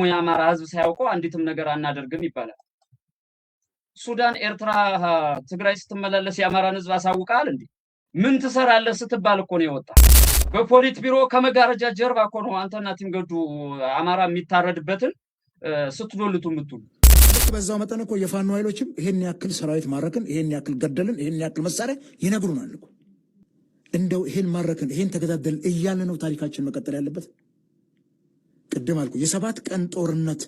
የአማራ ህዝብ ሳያውቀው አንዲትም ነገር አናደርግም ይባላል። ሱዳን፣ ኤርትራ፣ ትግራይ ስትመላለስ የአማራን ህዝብ አሳውቃል እንዴ? ምን ትሰራለህ ስትባል እኮ ነው የወጣ። በፖሊት ቢሮ ከመጋረጃ ጀርባ እኮ ነው አንተና ቲምገዱ አማራ የሚታረድበትን ስትዶልቱ የምትሉ። በዛው መጠን እኮ የፋኖ ኃይሎችም ይሄን ያክል ሰራዊት ማረክን፣ ይሄን ያክል ገደልን፣ ይሄን ያክል መሳሪያ ይነግሩናል እኮ። እንደው ይሄን ማረክን፣ ይሄን ተገዳደልን እያለ ነው ታሪካችን መቀጠል ያለበት። ቅድም አልኩ የ7 ቀን ጦርነት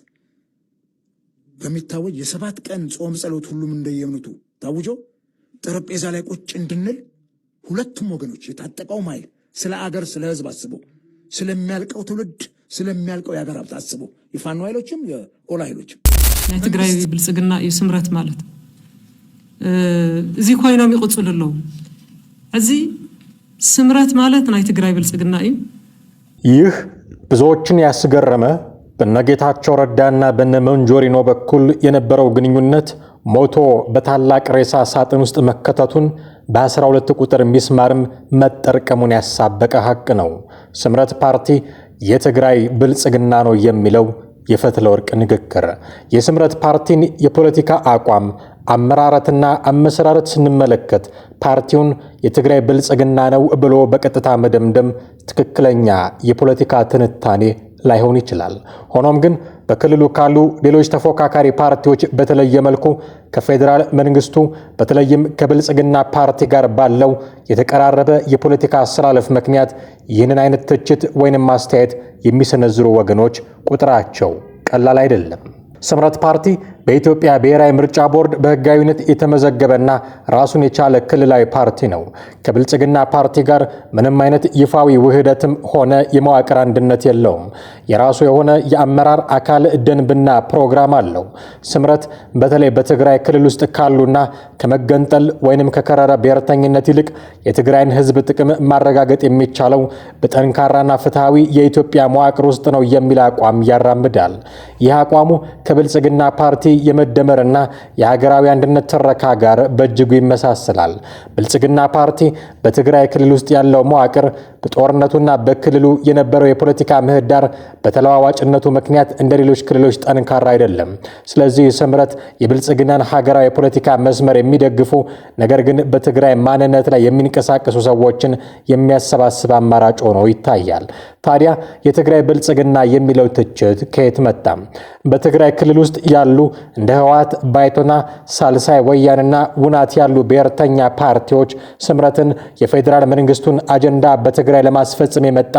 በሚታወጅ የ7 ቀን ጾም ጸሎት ሁሉም እንደየእምነቱ ታውጆ ጠረጴዛ ላይ ቁጭ እንድንል ሁለቱም ወገኖች የታጠቀው ኃይል ስለ አገር ስለ ህዝብ አስቦ ስለሚያልቀው ትውልድ ስለሚያልቀው የአገር ሀብት አስቦ የፋኖ ኃይሎችም የኦላ ኃይሎችም ትግራይ ብልጽግና ይስምረት ማለት እዚ ኮይኖም ይቅጽልለው እዚ ስምረት ማለት ናይ ትግራይ ብልጽግና ይህ ብዙዎችን ያስገረመ በነጌታቸው ረዳና በነመንጆሪኖ በኩል የነበረው ግንኙነት ሞቶ በታላቅ ሬሳ ሳጥን ውስጥ መከተቱን በ12 ቁጥር ሚስማርም መጠርቀሙን ያሳበቀ ሀቅ ነው። ስምረት ፓርቲ የትግራይ ብልጽግና ነው የሚለው የፈትለ ወርቅ ንግግር የስምረት ፓርቲን የፖለቲካ አቋም አመራረትና አመሰራረት ስንመለከት ፓርቲውን የትግራይ ብልጽግና ነው ብሎ በቀጥታ መደምደም ትክክለኛ የፖለቲካ ትንታኔ ላይሆን ይችላል። ሆኖም ግን በክልሉ ካሉ ሌሎች ተፎካካሪ ፓርቲዎች በተለየ መልኩ ከፌደራል መንግስቱ በተለይም ከብልጽግና ፓርቲ ጋር ባለው የተቀራረበ የፖለቲካ አሰላለፍ ምክንያት ይህንን አይነት ትችት ወይንም ማስተያየት የሚሰነዝሩ ወገኖች ቁጥራቸው ቀላል አይደለም። ስምረት ፓርቲ በኢትዮጵያ ብሔራዊ ምርጫ ቦርድ በህጋዊነት የተመዘገበና ራሱን የቻለ ክልላዊ ፓርቲ ነው። ከብልጽግና ፓርቲ ጋር ምንም አይነት ይፋዊ ውህደትም ሆነ የመዋቅር አንድነት የለውም። የራሱ የሆነ የአመራር አካል ደንብና ፕሮግራም አለው። ስምረት በተለይ በትግራይ ክልል ውስጥ ካሉና ከመገንጠል ወይንም ከከረረ ብሔርተኝነት ይልቅ የትግራይን ህዝብ ጥቅም ማረጋገጥ የሚቻለው በጠንካራና ፍትሃዊ የኢትዮጵያ መዋቅር ውስጥ ነው የሚል አቋም ያራምዳል። ይህ አቋሙ ከብልጽግና ፓርቲ የመደመርና የሀገራዊ አንድነት ተረካ ጋር በእጅጉ ይመሳሰላል። ብልጽግና ፓርቲ በትግራይ ክልል ውስጥ ያለው መዋቅር በጦርነቱና በክልሉ የነበረው የፖለቲካ ምህዳር በተለዋዋጭነቱ ምክንያት እንደ ሌሎች ክልሎች ጠንካራ አይደለም። ስለዚህ ስምረት የብልጽግናን ሀገራዊ የፖለቲካ መስመር የሚደግፉ ነገር ግን በትግራይ ማንነት ላይ የሚንቀሳቀሱ ሰዎችን የሚያሰባስብ አማራጭ ሆኖ ይታያል። ታዲያ የትግራይ ብልጽግና የሚለው ትችት ከየት መጣ? በትግራይ ክልል ውስጥ ያሉ እንደ ህወሓት፣ ባይቶና፣ ሳልሳይ ወያንና ውናት ያሉ ብሔርተኛ ፓርቲዎች ስምረትን የፌደራል መንግስቱን አጀንዳ በትግራይ ለማስፈጸም የመጣ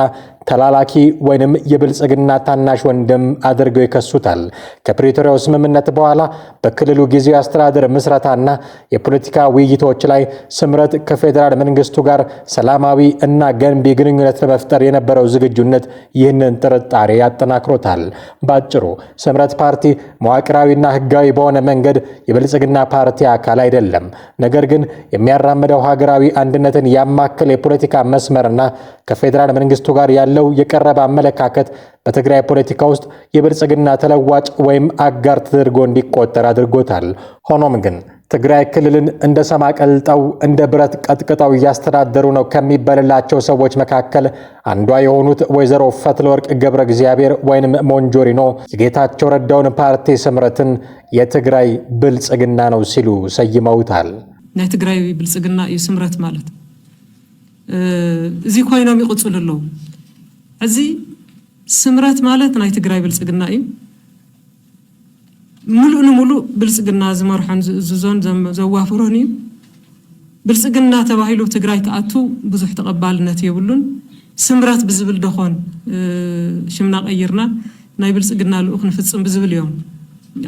ተላላኪ ወይንም የብልጽግና ታናሽ ወንድም አድርገው ይከሱታል። ከፕሪቶሪያው ስምምነት በኋላ በክልሉ ጊዜያዊ አስተዳደር ምስረታና የፖለቲካ ውይይቶች ላይ ስምረት ከፌደራል መንግስቱ ጋር ሰላማዊ እና ገንቢ ግንኙነት ለመፍጠር የነበረው ዝግጁነት ይህንን ጥርጣሬ ያጠናክሮታል። ባጭሩ ስምረት ፓርቲ መዋቅራዊና ህጋዊ በሆነ መንገድ የብልጽግና ፓርቲ አካል አይደለም። ነገር ግን የሚያራምደው ሀገራዊ አንድነትን ያማከለ የፖለቲካ መስመርና ከፌደራል መንግስቱ ጋር ያለው የቀረበ አመለካከት በትግራይ ፖለቲካ ውስጥ የብልጽግና ተለዋጭ ወይም አጋር ተደርጎ እንዲቆጠር አድርጎታል። ሆኖም ግን ትግራይ ክልልን እንደ ሰማ ቀልጠው እንደ ብረት ቀጥቅጠው እያስተዳደሩ ነው ከሚባልላቸው ሰዎች መካከል አንዷ የሆኑት ወይዘሮ ፈትለ ወርቅ ገብረ እግዚአብሔር ወይንም ሞንጆሪኖ የጌታቸው ረዳውን ፓርቲ ስምረትን የትግራይ ብልጽግና ነው ሲሉ ሰይመውታል። ናይ ትግራይ ብልጽግና ይስምረት ማለት እዚ ኮይኖም ይቅጽልለው እዚ ስምረት ማለት ናይ ትግራይ ብልጽግና እዩ። ሙሉእ ንሙሉእ ብልጽግና ዝመርሖን ዝዞን ዘዋፍሮን እዩ። ብልጽግና ተባሂሉ ትግራይ ተኣቱ ብዙሕ ተቐባልነት የብሉን። ስምረት ብዝብል ደኾን ሽምና ቀይርና ናይ ብልጽግና ልኡኽ ንፍጽም ብዝብል እዮም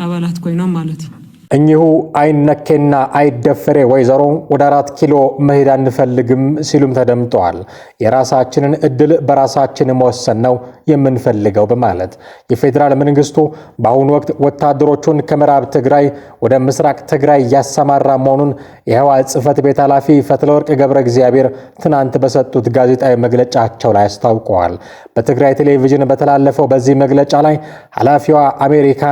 አባላት ኮይኖም ማለት እዩ። እኚሁ አይነኬና አይደፈሬ ወይዘሮ ወደ 4 ኪሎ መሄድ አንፈልግም ሲሉም ተደምጠዋል። የራሳችንን እድል በራሳችን መወሰን ነው የምንፈልገው በማለት የፌደራል መንግስቱ በአሁኑ ወቅት ወታደሮቹን ከምዕራብ ትግራይ ወደ ምስራቅ ትግራይ ያሰማራ መሆኑን የህወሓት ጽሕፈት ቤት ኃላፊ ፈትለ ወርቅ ገብረ እግዚአብሔር ትናንት በሰጡት ጋዜጣዊ መግለጫቸው ላይ አስታውቀዋል። በትግራይ ቴሌቪዥን በተላለፈው በዚህ መግለጫ ላይ ኃላፊዋ አሜሪካ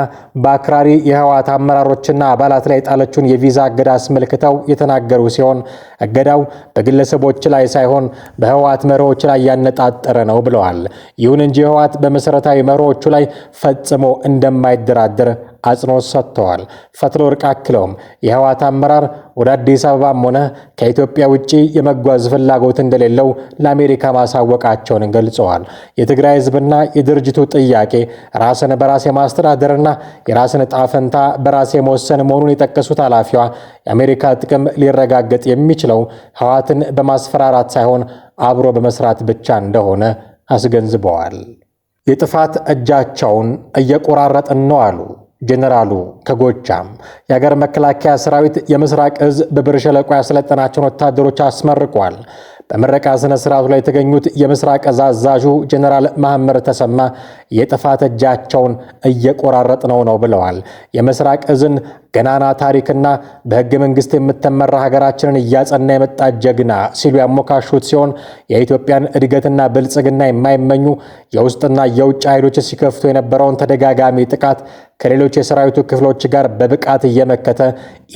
በአክራሪ የህወሓት አመራሮችና አባላት ላይ ጣለችውን የቪዛ እገዳ አስመልክተው የተናገሩ ሲሆን እገዳው በግለሰቦች ላይ ሳይሆን በህወሓት መሪዎች ላይ ያነጣጠረ ነው ብለዋል። ይሁን እንጂ ህወሓት በመሰረታዊ መሪዎቹ ላይ ፈጽሞ እንደማይደራደር አጽንኦት ሰጥተዋል። ፈትለወርቅ አክለውም የህወሓት አመራር ወደ አዲስ አበባም ሆነ ከኢትዮጵያ ውጪ የመጓዝ ፍላጎት እንደሌለው ለአሜሪካ ማሳወቃቸውን ገልጸዋል። የትግራይ ህዝብና የድርጅቱ ጥያቄ ራስን በራስ የማስተዳደርና የራስን ዕጣ ፈንታ በራስ የመወሰን መሆኑን የጠቀሱት ኃላፊዋ የአሜሪካ ጥቅም ሊረጋገጥ የሚችለው ህወሓትን በማስፈራራት ሳይሆን አብሮ በመስራት ብቻ እንደሆነ አስገንዝበዋል። የጥፋት እጃቸውን እየቆራረጥን ነው አሉ ጀነራሉ ከጎጃም። የሀገር መከላከያ ሰራዊት የምስራቅ እዝ በብር ሸለቆ ያሰለጠናቸውን ወታደሮች አስመርቋል። በምረቃ ስነ ስርዓቱ ላይ የተገኙት የምስራቅ እዝ አዛዡ ጀነራል መሐመድ ተሰማ የጥፋት እጃቸውን እየቆራረጥ ነው ብለዋል። የምስራቅ እዝን ገናና ታሪክና በህገ መንግስት የምትመራ ሀገራችንን እያጸና የመጣ ጀግና ሲሉ ያሞካሹት ሲሆን የኢትዮጵያን እድገትና ብልጽግና የማይመኙ የውስጥና የውጭ ኃይሎች ሲከፍቱ የነበረውን ተደጋጋሚ ጥቃት ከሌሎች የሰራዊቱ ክፍሎች ጋር በብቃት እየመከተ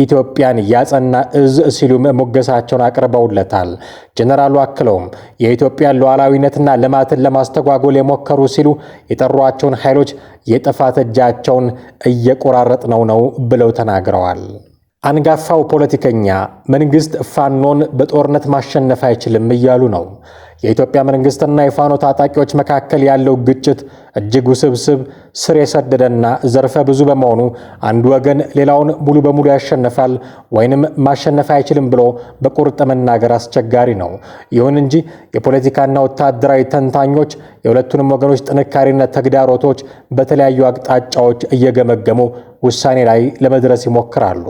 ኢትዮጵያን ያጸና እዝ ሲሉም ሞገሳቸውን አቅርበውለታል። ጀነራሉ አክለውም የኢትዮጵያን ሉዓላዊነትና ልማትን ለማስተጓጎል የሞከሩ ሲሉ የጠሯቸውን ኃይሎች የጥፋት እጃቸውን እየቆራረጥ ነው ብለው ተናግረዋል። አንጋፋው ፖለቲከኛ መንግስት ፋኖን በጦርነት ማሸነፍ አይችልም እያሉ ነው። የኢትዮጵያ መንግስትና የፋኖ ታጣቂዎች መካከል ያለው ግጭት እጅግ ውስብስብ፣ ስር የሰደደና ዘርፈ ብዙ በመሆኑ አንዱ ወገን ሌላውን ሙሉ በሙሉ ያሸንፋል ወይንም ማሸነፍ አይችልም ብሎ በቁርጥ መናገር አስቸጋሪ ነው። ይሁን እንጂ የፖለቲካና ወታደራዊ ተንታኞች የሁለቱንም ወገኖች ጥንካሬና ተግዳሮቶች በተለያዩ አቅጣጫዎች እየገመገሙ ውሳኔ ላይ ለመድረስ ይሞክራሉ።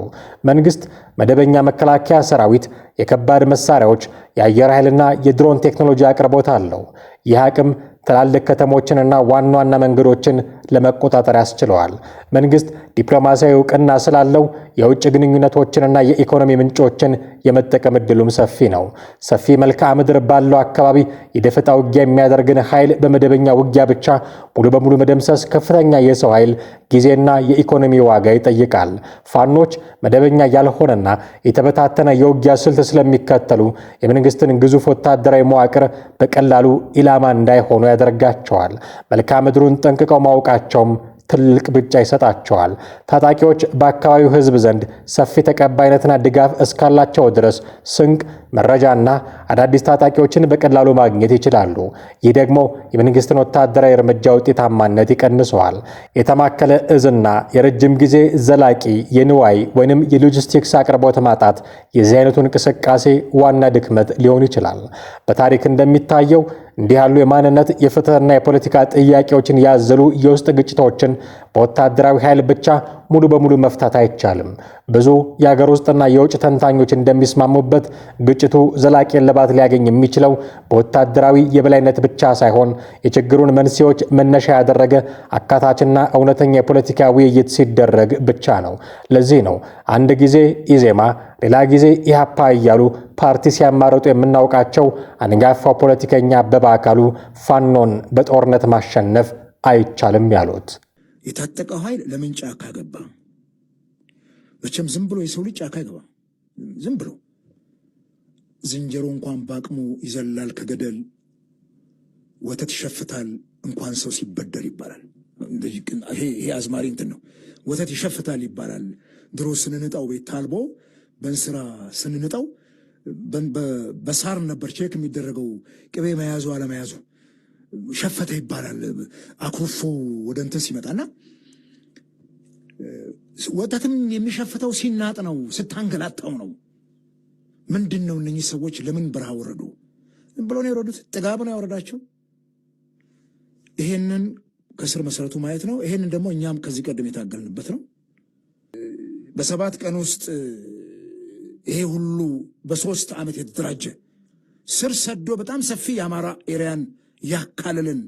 መንግስት መደበኛ መከላከያ ሰራዊት፣ የከባድ መሳሪያዎች፣ የአየር ኃይልና የድሮን ቴክኖሎጂ አቅርቦት አለው። ይህ አቅም ትላልቅ ከተሞችንና ዋና ዋና መንገዶችን ለመቆጣጠር ያስችለዋል። መንግስት ዲፕሎማሲያዊ እውቅና ስላለው የውጭ ግንኙነቶችንና የኢኮኖሚ ምንጮችን የመጠቀም እድሉም ሰፊ ነው። ሰፊ መልክዓ ምድር ባለው አካባቢ የደፈጣ ውጊያ የሚያደርግን ኃይል በመደበኛ ውጊያ ብቻ ሙሉ በሙሉ መደምሰስ ከፍተኛ የሰው ኃይል፣ ጊዜና የኢኮኖሚ ዋጋ ይጠይቃል። ፋኖች መደበኛ ያልሆነና የተበታተነ የውጊያ ስልት ስለሚከተሉ የመንግስትን ግዙፍ ወታደራዊ መዋቅር በቀላሉ ኢላማ እንዳይሆኑ ያደርጋቸዋል። መልክዓ ምድሩን ጠንቅቀው ማወቃቸውም ትልቅ ብልጫ ይሰጣቸዋል። ታጣቂዎች በአካባቢው ህዝብ ዘንድ ሰፊ ተቀባይነትና ድጋፍ እስካላቸው ድረስ ስንቅ፣ መረጃና አዳዲስ ታጣቂዎችን በቀላሉ ማግኘት ይችላሉ። ይህ ደግሞ የመንግስትን ወታደራዊ እርምጃ ውጤታማነት ይቀንሰዋል። የተማከለ እዝና የረጅም ጊዜ ዘላቂ የንዋይ ወይንም የሎጂስቲክስ አቅርቦት ማጣት የዚህ አይነቱ እንቅስቃሴ ዋና ድክመት ሊሆን ይችላል። በታሪክ እንደሚታየው እንዲህ ያሉ የማንነት የፍትህና የፖለቲካ ጥያቄዎችን ያዘሉ የውስጥ ግጭቶችን በወታደራዊ ኃይል ብቻ ሙሉ በሙሉ መፍታት አይቻልም። ብዙ የሀገር ውስጥና የውጭ ተንታኞች እንደሚስማሙበት ግጭቱ ዘላቂ እልባት ሊያገኝ የሚችለው በወታደራዊ የበላይነት ብቻ ሳይሆን የችግሩን መንስኤዎች መነሻ ያደረገ አካታችና እውነተኛ የፖለቲካ ውይይት ሲደረግ ብቻ ነው። ለዚህ ነው አንድ ጊዜ ኢዜማ ሌላ ጊዜ ኢህአፓ እያሉ ፓርቲ ሲያማርጡ የምናውቃቸው አንጋፋው ፖለቲከኛ አበበ አካሉ ፋኖን በጦርነት ማሸነፍ አይቻልም ያሉት። የታጠቀው ኃይል ለምን ጫካ ገባ? መቼም ዝም ብሎ የሰው ልጅ ጫካ ገባ? ዝም ብሎ ዝንጀሮ እንኳን በአቅሙ ይዘላል ከገደል፣ ወተት ይሸፍታል እንኳን ሰው ሲበደል ይባላል። ይሄ አዝማሪ እንትን ነው። ወተት ይሸፍታል ይባላል። ድሮ ስንንጣው ቤት ታልቦ በእንስራ ስንንጣው በሳር ነበር ቼክ የሚደረገው ቅቤ መያዙ አለመያዙ። ሸፈተ ይባላል አኩርፎ ወደ እንትን ሲመጣና ወተትም የሚሸፍተው ሲናጥ ነው፣ ስታንገላጣው ነው። ምንድን ነው እነኚህ ሰዎች ለምን በረሃ ወረዱ ብሎ ነው የወረዱት? ጥጋብ ነው ያወረዳቸው። ይሄንን ከስር መሰረቱ ማየት ነው። ይሄንን ደግሞ እኛም ከዚህ ቀደም የታገልንበት ነው። በ7 ቀን ውስጥ ይሄ ሁሉ በ3 ዓመት የተደራጀ ስር ሰዶ በጣም ሰፊ የአማራ ኤሪያን ያካለልን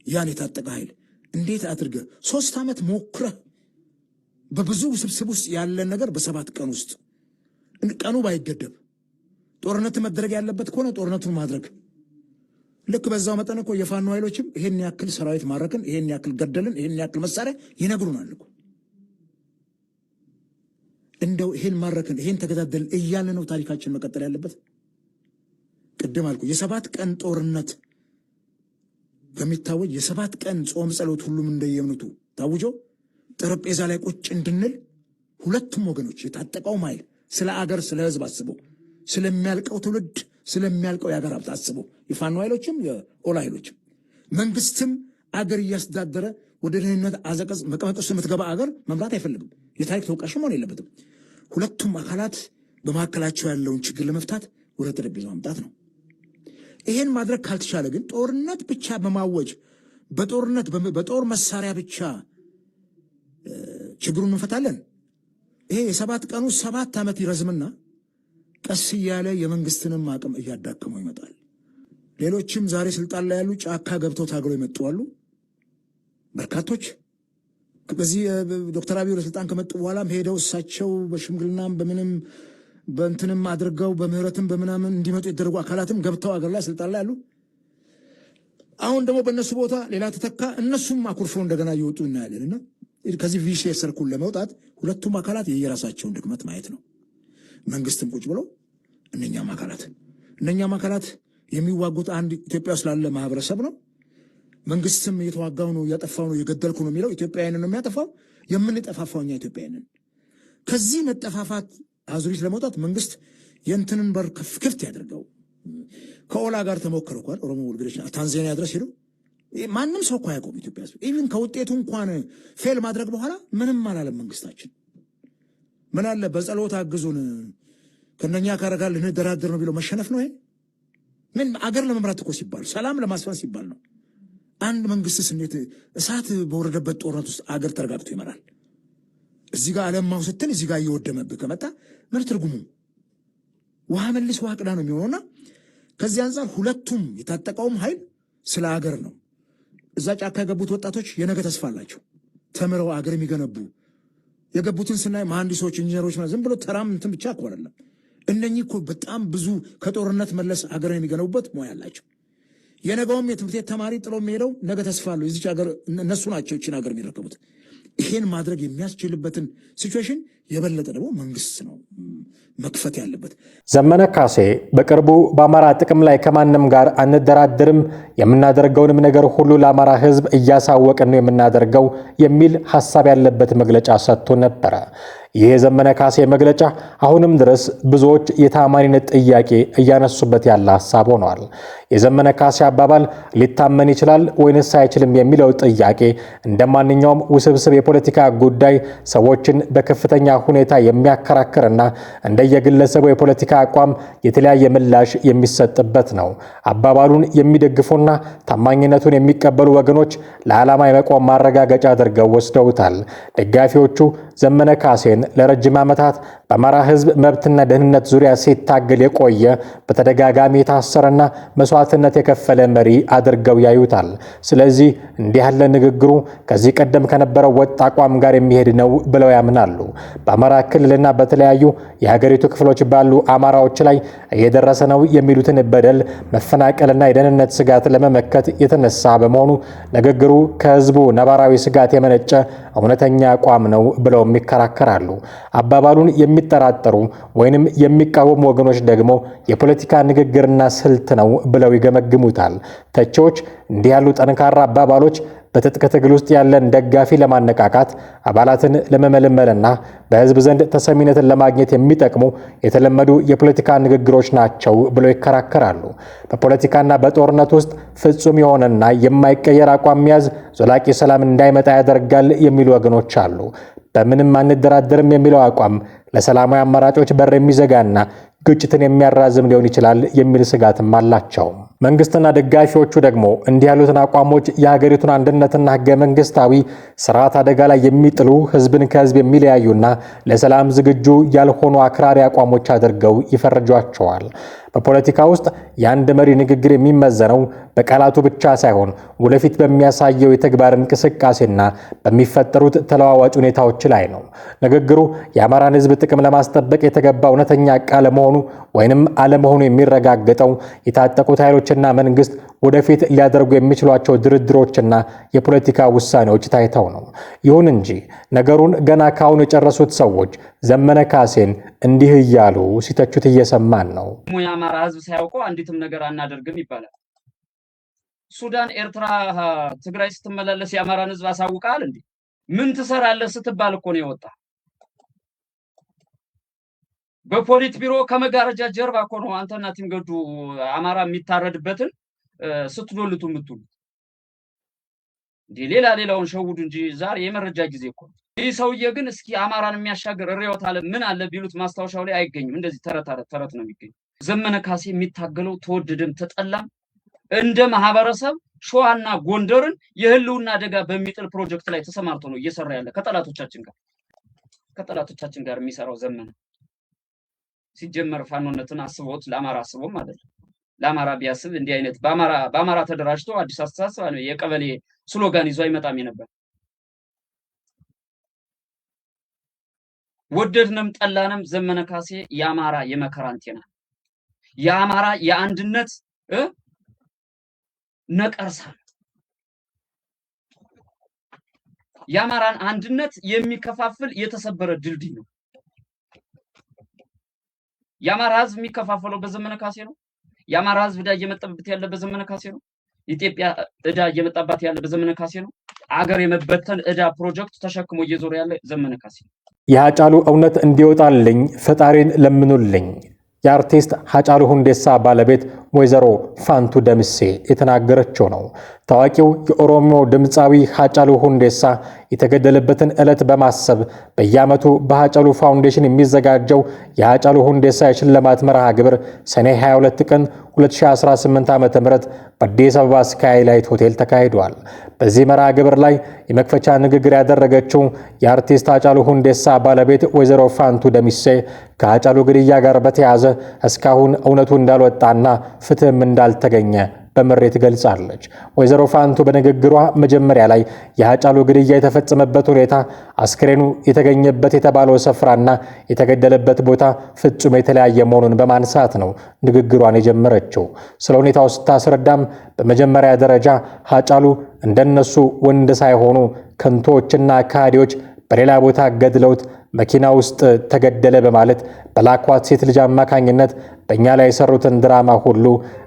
ያን የታጠቀ ኃይል እንዴት አድርገ 3 ዓመት ሞክረህ በብዙ ስብስብ ውስጥ ያለን ነገር በ7 ቀን ውስጥ ቀኑ ባይገደብ ጦርነት መደረግ ያለበት ከሆነ ጦርነቱን ማድረግ። ልክ በዛው መጠን እኮ የፋኖ ኃይሎችም ይሄን ያክል ሰራዊት ማረክን፣ ይሄን ያክል ገደልን፣ ይሄን ያክል መሳሪያ ይነግሩናል እኮ። እንደው ይሄን ማረክን ይሄን ተገዳደል እያለ ነው ታሪካችን መቀጠል ያለበት? ቅድም አልኩ የ7 ቀን ጦርነት በሚታወጅ የ7 ቀን ጾም ጸሎት ሁሉም እንደየእምነቱ ታውጆ ጠረጴዛ ላይ ቁጭ እንድንል ሁለቱም ወገኖች የታጠቀው ኃይል ስለ አገር ስለ ህዝብ አስበው ስለሚያልቀው ትውልድ ስለሚያልቀው የአገር ሀብት አስበው የፋኖ ኃይሎችም የኦላ ኃይሎችም መንግስትም አገር እያስተዳደረ ወደ ደህንነት አዘቀዝ መቀመቀስ የምትገባ አገር መምራት አይፈልግም። የታሪክ ተወቃሽ መሆን የለበትም። ሁለቱም አካላት በመካከላቸው ያለውን ችግር ለመፍታት ወደ ጠረጴዛ ማምጣት ነው። ይሄን ማድረግ ካልተቻለ ግን ጦርነት ብቻ በማወጅ በጦርነት በጦር መሳሪያ ብቻ ችግሩን እንፈታለን። ይሄ የ7 ቀኑ 7 ዓመት ይረዝምና ቀስ እያለ የመንግስትንም አቅም እያዳከመው ይመጣል። ሌሎችም ዛሬ ስልጣን ላይ ያሉ ጫካ ገብተው ታግለው ይመጡ አሉ። በርካቶች በዚህ ዶክተር አብይ ወደ ስልጣን ከመጡ በኋላም ሄደው እሳቸው በሽምግልናም በምንም በእንትንም አድርገው በምህረትም በምናምን እንዲመጡ የተደረጉ አካላትም ገብተው አገር ላይ ስልጣን ላይ አሉ። አሁን ደግሞ በእነሱ ቦታ ሌላ ተተካ። እነሱም አኩርፈው እንደገና እየወጡ እናያለንና ከዚህ ቪሼስ ሰርኩል ለመውጣት ሁለቱም አካላት የየራሳቸውን ድክመት ማየት ነው። መንግስትም ቁጭ ብሎ እነኛም አካላት የሚዋጉት አንድ ኢትዮጵያ ውስጥ ላለ ማህበረሰብ ነው። መንግስትም እየተዋጋው ነው፣ እያጠፋው ነው፣ እየገደልኩ ነው የሚለው ኢትዮጵያውያንን ነው የሚያጠፋው። የምንጠፋፋው እኛ ኢትዮጵያውያንን። ከዚህ መጠፋፋት አዙሪት ለመውጣት መንግስት የእንትንን በር ክፍት ያደርገው። ከኦላ ጋር ተሞከረ እንኳን ኦሮሞ ውልግዶች ታንዛኒያ ድረስ ሄዱ። ማንም ሰው እኮ አያውቀውም ኢትዮጵያ ውስጥ ኢቭን ከውጤቱ እንኳን ፌል ማድረግ በኋላ ምንም አላለም መንግስታችን። ምን አለ በጸሎት አግዙን ከነኛ ካረጋል ልንደራደር ነው ቢለው መሸነፍ ነው ይሄ? ምን አገር ለመምራት እኮ ሲባል ሰላም ለማስፈን ሲባል ነው። አንድ መንግስትስ እንዴት እሳት በወረደበት ጦርነት ውስጥ አገር ተረጋግቶ ይመራል? እዚህ ጋር አለማው ስትል እዚህ ጋር እየወደመብህ ከመጣ ምን ትርጉሙ? ውሃ መልስ ውሃ ቅዳ ነው የሚሆነውና ከዚህ አንጻር ሁለቱም የታጠቀውም ኃይል ስለ አገር ነው። እዛ ጫካ የገቡት ወጣቶች የነገ ተስፋ አላቸው። ተምረው አገር የሚገነቡ የገቡትን ስናይ መሐንዲሶች፣ ኢንጂነሮች ዝም ብሎ ተራም እንትን ብቻ እኮ አይደለም። እነኚህ እኮ በጣም ብዙ ከጦርነት መለስ አገርን የሚገነቡበት ሙያ አላቸው። የነገውም የትምህርት ቤት ተማሪ ጥሎ የሚሄደው ነገ ተስፋ አለው። የዚች ሀገር እነሱ ናቸው ይህችን ሀገር የሚረከቡት። ይሄን ማድረግ የሚያስችልበትን ሲቹዌሽን የበለጠ ደግሞ መንግስት ነው መክፈት ያለበት። ዘመነ ካሴ በቅርቡ በአማራ ጥቅም ላይ ከማንም ጋር አንደራደርም፣ የምናደርገውንም ነገር ሁሉ ለአማራ ሕዝብ እያሳወቅን ነው የምናደርገው የሚል ሐሳብ ያለበት መግለጫ ሰጥቶ ነበረ። ይህ የዘመነ ካሴ መግለጫ አሁንም ድረስ ብዙዎች የታማኒነት ጥያቄ እያነሱበት ያለ ሐሳብ ሆኗል። የዘመነ ካሴ አባባል ሊታመን ይችላል ወይንስ አይችልም የሚለው ጥያቄ እንደማንኛውም ውስብስብ የፖለቲካ ጉዳይ ሰዎችን በከፍተኛ ሁኔታ የሚያከራክርና እንደየግለሰቡ የፖለቲካ አቋም የተለያየ ምላሽ የሚሰጥበት ነው። አባባሉን የሚደግፉና ታማኝነቱን የሚቀበሉ ወገኖች ለዓላማ የመቆም ማረጋገጫ አድርገው ወስደውታል። ደጋፊዎቹ ዘመነ ካሴን ለረጅም ዓመታት በአማራ ሕዝብ መብትና ደህንነት ዙሪያ ሲታገል የቆየ በተደጋጋሚ የታሰረና መስዋዕትነት የከፈለ መሪ አድርገው ያዩታል። ስለዚህ እንዲህ ያለ ንግግሩ ከዚህ ቀደም ከነበረው ወጥ አቋም ጋር የሚሄድ ነው ብለው ያምናሉ። በአማራ ክልልና በተለያዩ የሀገሪቱ ክፍሎች ባሉ አማራዎች ላይ እየደረሰ ነው የሚሉትን በደል፣ መፈናቀልና የደህንነት ስጋት ለመመከት የተነሳ በመሆኑ ንግግሩ ከህዝቡ ነባራዊ ስጋት የመነጨ እውነተኛ አቋም ነው ብለው ይከራከራሉ። አባባሉን የሚጠራጠሩ ወይንም የሚቃወሙ ወገኖች ደግሞ የፖለቲካ ንግግርና ስልት ነው ብለው ይገመግሙታል። ተቺዎች እንዲህ ያሉ ጠንካራ አባባሎች በትጥቅ ትግል ውስጥ ያለን ደጋፊ ለማነቃቃት አባላትን ለመመልመልና በህዝብ ዘንድ ተሰሚነትን ለማግኘት የሚጠቅሙ የተለመዱ የፖለቲካ ንግግሮች ናቸው ብለው ይከራከራሉ። በፖለቲካና በጦርነት ውስጥ ፍጹም የሆነና የማይቀየር አቋም መያዝ ዘላቂ ሰላም እንዳይመጣ ያደርጋል የሚሉ ወገኖች አሉ። በምንም አንደራደርም የሚለው አቋም ለሰላማዊ አማራጮች በር የሚዘጋና ግጭትን የሚያራዝም ሊሆን ይችላል የሚል ስጋትም አላቸው። መንግስትና ደጋፊዎቹ ደግሞ እንዲህ ያሉትን አቋሞች የሀገሪቱን አንድነትና ህገ መንግስታዊ ስርዓት አደጋ ላይ የሚጥሉ ህዝብን ከህዝብ የሚለያዩና ለሰላም ዝግጁ ያልሆኑ አክራሪ አቋሞች አድርገው ይፈርጇቸዋል። በፖለቲካ ውስጥ የአንድ መሪ ንግግር የሚመዘነው በቃላቱ ብቻ ሳይሆን ወደፊት በሚያሳየው የተግባር እንቅስቃሴና በሚፈጠሩት ተለዋዋጭ ሁኔታዎች ላይ ነው። ንግግሩ የአማራን ህዝብ ጥቅም ለማስጠበቅ የተገባ እውነተኛ ቃል መሆኑ ወይንም አለመሆኑ የሚረጋገጠው የታጠቁት ኃይሎች ኃይሎችና መንግስት ወደፊት ሊያደርጉ የሚችሏቸው ድርድሮችና የፖለቲካ ውሳኔዎች ታይተው ነው። ይሁን እንጂ ነገሩን ገና ካሁን የጨረሱት ሰዎች ዘመነ ካሴን እንዲህ እያሉ ሲተቹት እየሰማን ነው። የአማራ ህዝብ ሳያውቀው አንዲትም ነገር አናደርግም ይባላል። ሱዳን፣ ኤርትራ፣ ትግራይ ስትመላለስ የአማራን ህዝብ አሳውቃል እንዴ? ምን ትሰራለህ ስትባል እኮ ነው የወጣ። በፖሊት ቢሮ ከመጋረጃ ጀርባ እኮ ነው አንተና ቲምገዱ አማራ የሚታረድበትን ስትዶልቱ የምትሉት። ሌላውን ሸውዱ እንጂ ዛሬ የመረጃ ጊዜ እኮ ነው። ይህ ሰውዬ ግን እስኪ አማራን የሚያሻገር ርዕዮተ ዓለም ምን አለ ቢሉት ማስታወሻው ላይ አይገኝም። እንደዚህ ተረት ነው የሚገኝ። ዘመነ ካሴ የሚታገለው ተወደደም ተጠላም እንደ ማህበረሰብ ሸዋና ጎንደርን የህልውና አደጋ በሚጥል ፕሮጀክት ላይ ተሰማርቶ ነው እየሰራ ያለ ከጠላቶቻችን ጋር የሚሰራው ዘመነ። ሲጀመር ፋኖነትን አስቦት ለአማራ አስቦም አይደለም። ለአማራ ቢያስብ እንዲህ አይነት በአማራ ተደራጅቶ አዲስ አስተሳሰብ ነው የቀበሌ ስሎጋን ይዞ አይመጣም ነበር። ወደድንም ጠላንም ዘመነ ካሴ የአማራ የመከራ አንቴና፣ የአማራ የአንድነት ነቀርሳ፣ የአማራን አንድነት የሚከፋፍል የተሰበረ ድልድይ ነው። የአማራ ህዝብ የሚከፋፈለው በዘመነ ካሴ ነው። የአማራ ህዝብ ዕዳ እየመጣበት ያለ በዘመነ ካሴ ነው። ኢትዮጵያ ዕዳ እየመጣባት ያለ በዘመነ ካሴ ነው። አገር የመበተን ዕዳ ፕሮጀክት ተሸክሞ እየዞረ ያለ ዘመነ ካሴ ነው። የሃጫሉ እውነት እንዲወጣልኝ ፈጣሪን ለምኑልኝ የአርቲስት ሃጫሉ ሁንዴሳ ባለቤት ወይዘሮ ፋንቱ ደምሴ የተናገረችው ነው። ታዋቂው የኦሮሞ ድምፃዊ ሃጫሉ ሁንዴሳ የተገደለበትን ዕለት በማሰብ በየዓመቱ በሃጫሉ ፋውንዴሽን የሚዘጋጀው የሃጫሉ ሁንዴሳ የሽልማት መርሃ ግብር ሰኔ 22 ቀን 2018 ዓ.ም በአዲስ አበባ ስካይላይት ሆቴል ተካሂዷል። በዚህ መርሃ ግብር ላይ የመክፈቻ ንግግር ያደረገችው የአርቲስት ሃጫሉ ሁንዴሳ ባለቤት ወይዘሮ ፋንቱ ደምሴ ከሃጫሉ ግድያ ጋር በተያያዘ እስካሁን እውነቱ እንዳልወጣና ፍትህም እንዳልተገኘ በመሬት ገልጻለች። ወይዘሮ ፋንቱ በንግግሯ መጀመሪያ ላይ የሃጫሉ ግድያ የተፈጸመበት ሁኔታ፣ አስክሬኑ የተገኘበት የተባለው ስፍራና የተገደለበት ቦታ ፍጹም የተለያየ መሆኑን በማንሳት ነው ንግግሯን የጀመረችው። ስለ ሁኔታው ስታስረዳም በመጀመሪያ ደረጃ ሃጫሉ እንደነሱ ወንድ ሳይሆኑ ከንቶችና ካዲዎች በሌላ ቦታ ገድለውት መኪና ውስጥ ተገደለ በማለት በላኳት ሴት ልጅ አማካኝነት በእኛ ላይ የሰሩትን ድራማ ሁሉ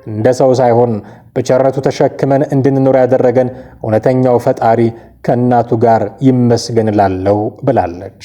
እንደ ሰው ሳይሆን በቸርነቱ ተሸክመን እንድንኖር ያደረገን እውነተኛው ፈጣሪ ከእናቱ ጋር ይመስገን እላለሁ ብላለች።